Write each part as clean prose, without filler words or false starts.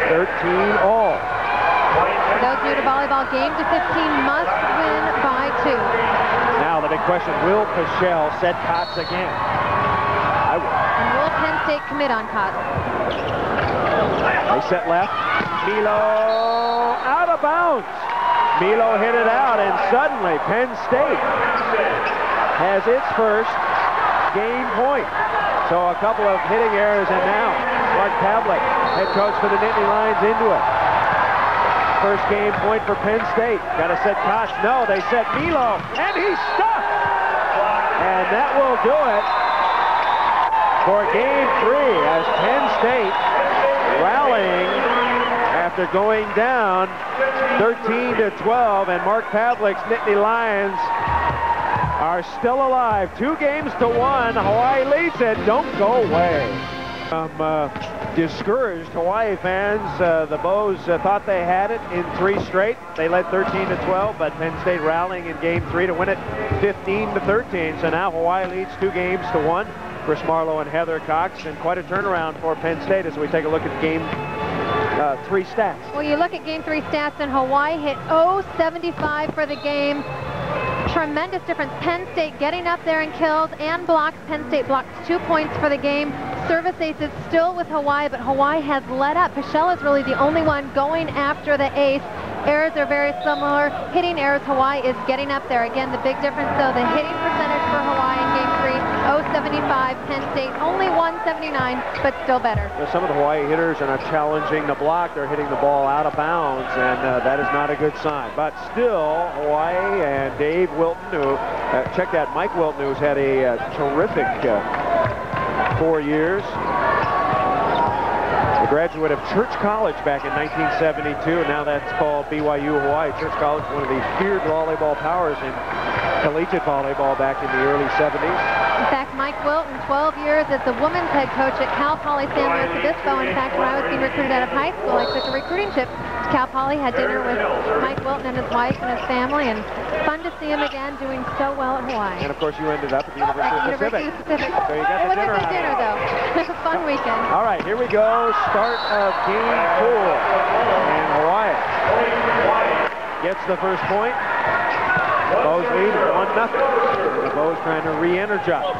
13-all. For those new to volleyball, game to 15 must win by 2. Now the big question, will Pichel set Katz again? I will. And will Penn State commit on Katz? They set left. Milo out of bounds. Milo hit it out, and suddenly Penn State has its first game point. So a couple of hitting errors, and now Mark Pavlik, head coach for the Nittany Lions, into it. First game point for Penn State. Got to set Katz. No, they set Milo, and he's stuck. And that will do it for game 3 as Penn State rallying after going down 13-12, and Mark Pavlik's Nittany Lions are still alive. 2 games to 1. Hawaii leads it. Don't go away. Discouraged Hawaii fans. The Bows thought they had it in 3 straight. They led 13-12, but Penn State rallying in game 3 to win it 15-13. So now Hawaii leads 2 games to 1. Chris Marlowe and Heather Cox, and quite a turnaround for Penn State as we take a look at game 3 stats. Well, you look at game 3 stats, and Hawaii hit 0.75 for the game. Tremendous difference. Penn State getting up there and kills and blocks. Penn State blocks 2 points for the game. Service aces still with Hawaii, but Hawaii has let up. Pichel is really the only one going after the ace. Errors are very similar. Hitting errors, Hawaii is getting up there. Again, the big difference, though, the hitting percentage for Hawaii in game 3, 0.75. Penn State only 179, but still better. Well, some of the Hawaii hitters are not challenging the block. They're hitting the ball out of bounds, and that is not a good sign. But still, Hawaii and Dave Wilton, who, check that, Mike Wilton, who's had a terrific 4 years. A graduate of Church College back in 1972, and now that's called BYU Hawaii. Church College, one of the feared volleyball powers in collegiate volleyball back in the early 70s. In fact, Mike Wilton, 12 years as the women's head coach at Cal Poly San Luis Obispo. In fact, when I was being recruited out of high school, I took a recruiting trip to Cal Poly, had dinner with Mike Wilton and his wife and his family, and fun to see him again doing so well at Hawaii. And of course, you ended up at the University of Pacific. So you got it was dinner a good dinner, though. Fun weekend. All right, here we go. Start of game 4. And Hawaii gets the first point. The Bows lead 1-0. The Bows trying to re-energize.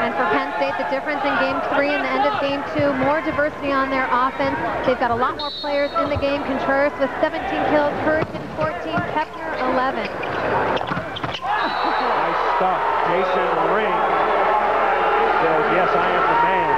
And for Penn State, the difference in game 3 and the end of game 2, more diversity on their offense. They've got a lot more players in the game. Contreras with 17 kills, Hurricane 14, Kepner 11. Nice stuff. Jason Ring says, yes, I am the man.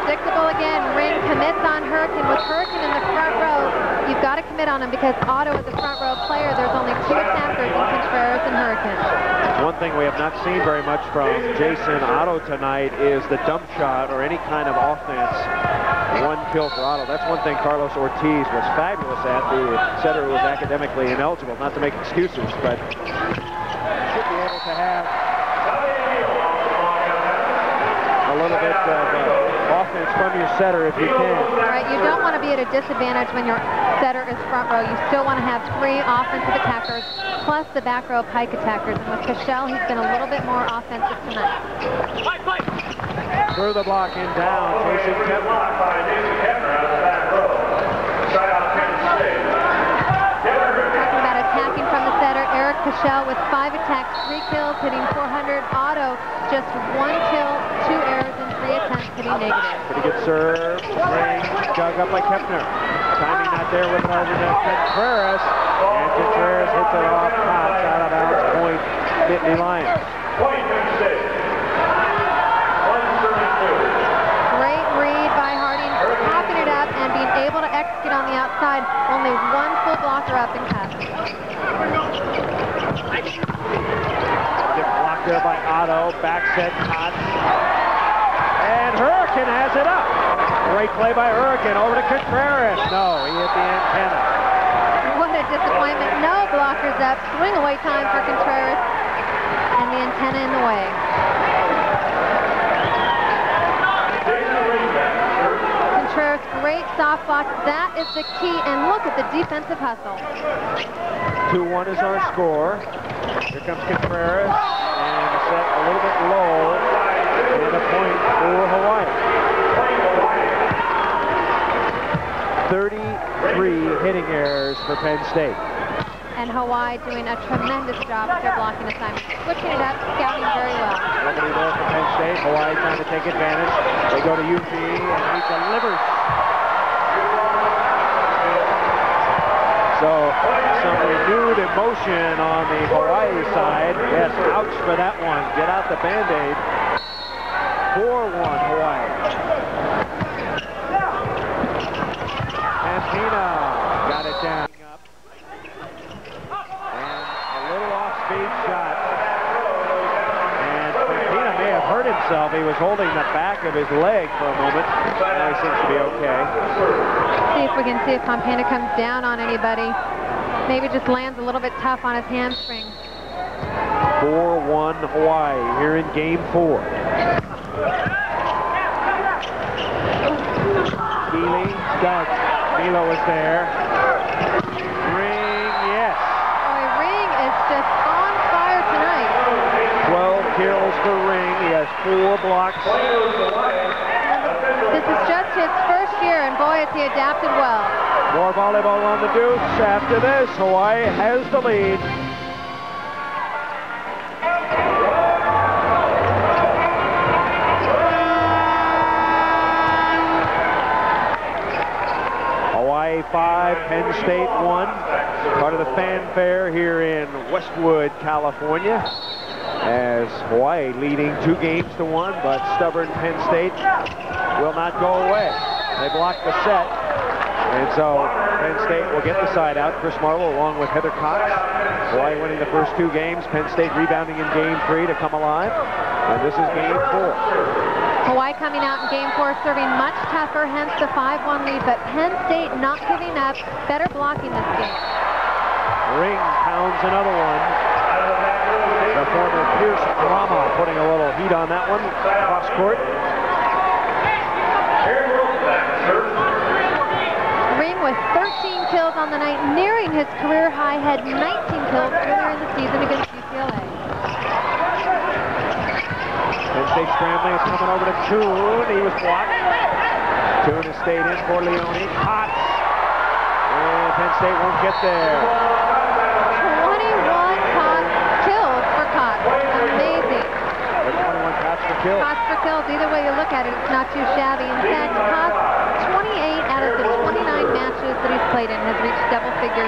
Predictable again. Ring commits on Hurricane. With Hurricane in the front row, you've got to commit on him because Otto is a front row player. There's only 2 attackers in Contreras and Hurricane. One thing we have not seen very much from Jason Otto tonight is the dump shot or any kind of offense. 1 kill for Otto. That's one thing Carlos Ortiz was fabulous at. The setter was academically ineligible, not to make excuses, but should be able to have a little bit of offense from your setter if you can. Right, you don't want to be at a disadvantage when your setter is front row. You still want to have 3 offensive attackers plus the back row pike attackers. And with Pichel, he's been a little bit more offensive tonight. Through the block and down, Jason Kepner. Talking about attacking from the setter, Erik Pichel with 5 attacks, 3 kills, hitting .400. Otto, just 1 kill, 2 errors in 3 attempts, hitting negative. Pretty good serve. Ring dug up by Kepner. Timing not there with it over to Contreras. And Contreras hits it off Hotz, out of bounds, point Nittany Lions. Great read by Harding, popping it up and being able to execute on the outside. Only 1 full blocker up in cut. Blocked there by Otto. Back set Hotz. And Hurricane has it up. Great play by Hurricane over to Contreras. No, he hit the antenna. What a disappointment. No blockers up. Swing away time for Contreras. And the antenna in the way. Contreras, great soft block. That is the key. And look at the defensive hustle. 2-1 is our score. Here comes Contreras. And set a little bit low. And a point for Hawaii. 33 hitting errors for Penn State. And Hawaii doing a tremendous job with their blocking assignment. Switching it up, scouting very well. Nobody there for Penn State. Hawaii trying to take advantage. They go to Eugene, and he delivers. So, some renewed emotion on the Hawaii side. Yes, ouch for that one. Get out the Band-Aid. 4-1 Hawaii. Campina got it down. Speed shot. And Campina may have hurt himself. He was holding the back of his leg for a moment. Now he seems to be okay. See if we can see if Campina comes down on anybody. Maybe just lands a little bit tough on his hamstring. 4-1 Hawaii here in game 4. Keeley, Doug. Milo is there. Ring, yes. Boy, Ring is just on fire tonight. 12 kills for Ring. He has 4 blocks. This is just his first year, and boy, has he adapted well. More volleyball on the deuce. After this, Hawaii has the lead. Hawaii 5, Penn State 1. Part of the fanfare here in Westwood, California, as Hawaii leading 2-1, but stubborn Penn State will not go away. They block the set, and so Penn State will get the side out. Chris Marlowe along with Heather Cox. Hawaii winning the first 2 games. Penn State rebounding in game 3 to come alive, and this is game 4. Hawaii coming out in game 4, serving much tougher, hence the 5-1 lead, but Penn State not giving up, better blocking this game. Ring pounds another one. The former Pierce drama putting a little heat on that one, cross court. Ring with 13 kills on the night, nearing his career high, had 19 kills earlier in the season against UCLA. Penn State scrambling, is coming over to Toon. He was blocked. Toon has stayed in for Leoni. Hotz. And Penn State won't get there. 21 kills for Cox. Amazing. 21 Cox for kills. Cox for kills. Either way you look at it, it's not too shabby. In fact, Cox, 28 out of the 29 matches that he's played in has reached double-figure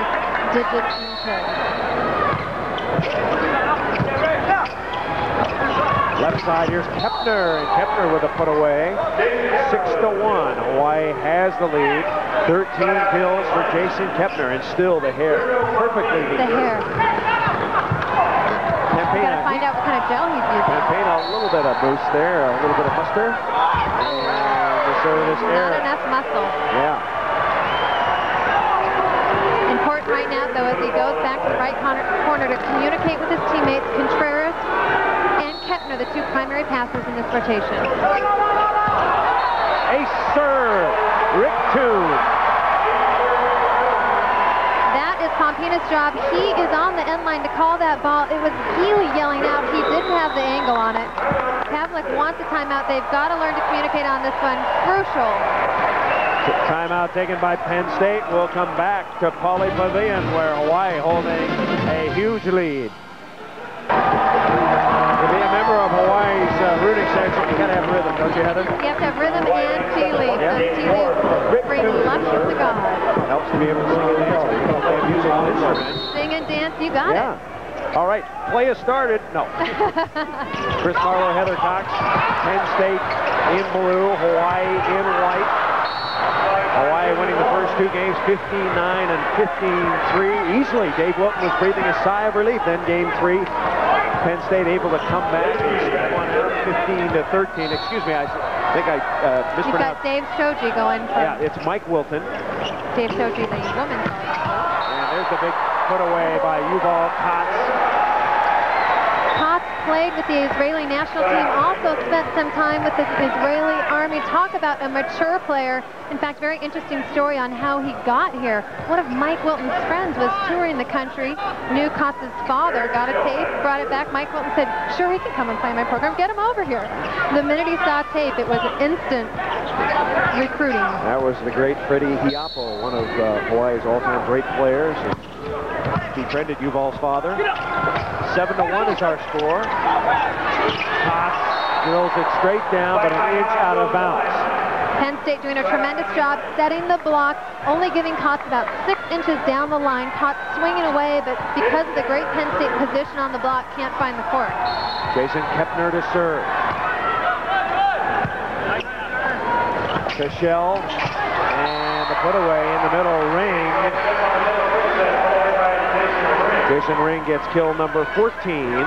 digits in kills. Left side, here's Kepner, and Kepner with a put away. 6-1. Hawaii has the lead. 13 kills for Jason Kepner, and still the hair perfectly neat. The hair. Campina, gotta find out what kind of gel he's using. Campina, a little bit of boost there, a little bit of muster. And so this air. Not enough muscle. Yeah. Important right now, though, as he goes back to the right corner to communicate with his teammates, Contreras and Kepner, the 2 primary passers in this rotation. Ace serve, Rick Toon. That is Campina's job. He is on the end line to call that ball. It was Healy yelling out. He didn't have the angle on it. Pavlik wants a timeout. They've got to learn to communicate on this one. Crucial. Timeout taken by Penn State. We'll come back to Pauley Pavilion, where Hawaii holding a huge lead. To be a member of Hawaii's rooting section, you gotta have rhythm, don't you, Heather? You have to have rhythm and tea leaves. Yeah. Those tea leaves bring luscious to God. Helps to be able to sing and dance. You can play a musical instrument. Sing and dance, you got it. All right, play has started. No. Chris Marlowe, Heather Cox, Penn State in blue, Hawaii in white. Hawaii winning the first 2 games, 15-9 and 15-3. Easily, Dave Wilton was breathing a sigh of relief. Then game 3, Penn State able to come back and stick one out, 15-13. Excuse me, I think I mispronounced. You've got Dave Shoji going from... Yeah, it's Mike Wilton. Dave Shoji, the women's volleyball. And there's the big put away by Yuval Katz. Katz played with the Israeli national team, also spent some time with the Israeli Army. Talk about a mature player. In fact, very interesting story on how he got here. One of Mike Wilton's friends was touring the country, knew Katz's father, got a tape, brought it back. Mike Wilton said, sure, he can come and play my program. Get him over here. The minute he saw tape, it was instant recruiting. That was the great Freddie Hiapo, one of Hawaii's all-time great players. He befriended Yuval's father. 7-1 is our score. Hotz drills it straight down, but an inch out of bounds. Penn State doing a tremendous job setting the block, only giving Hotz about 6 inches down the line. Hotz swinging away, but because of the great Penn State position on the block, can't find the court. Jason Kepner to serve. Pichel, and the put away in the middle, Ring. Jason Ring gets kill number 14.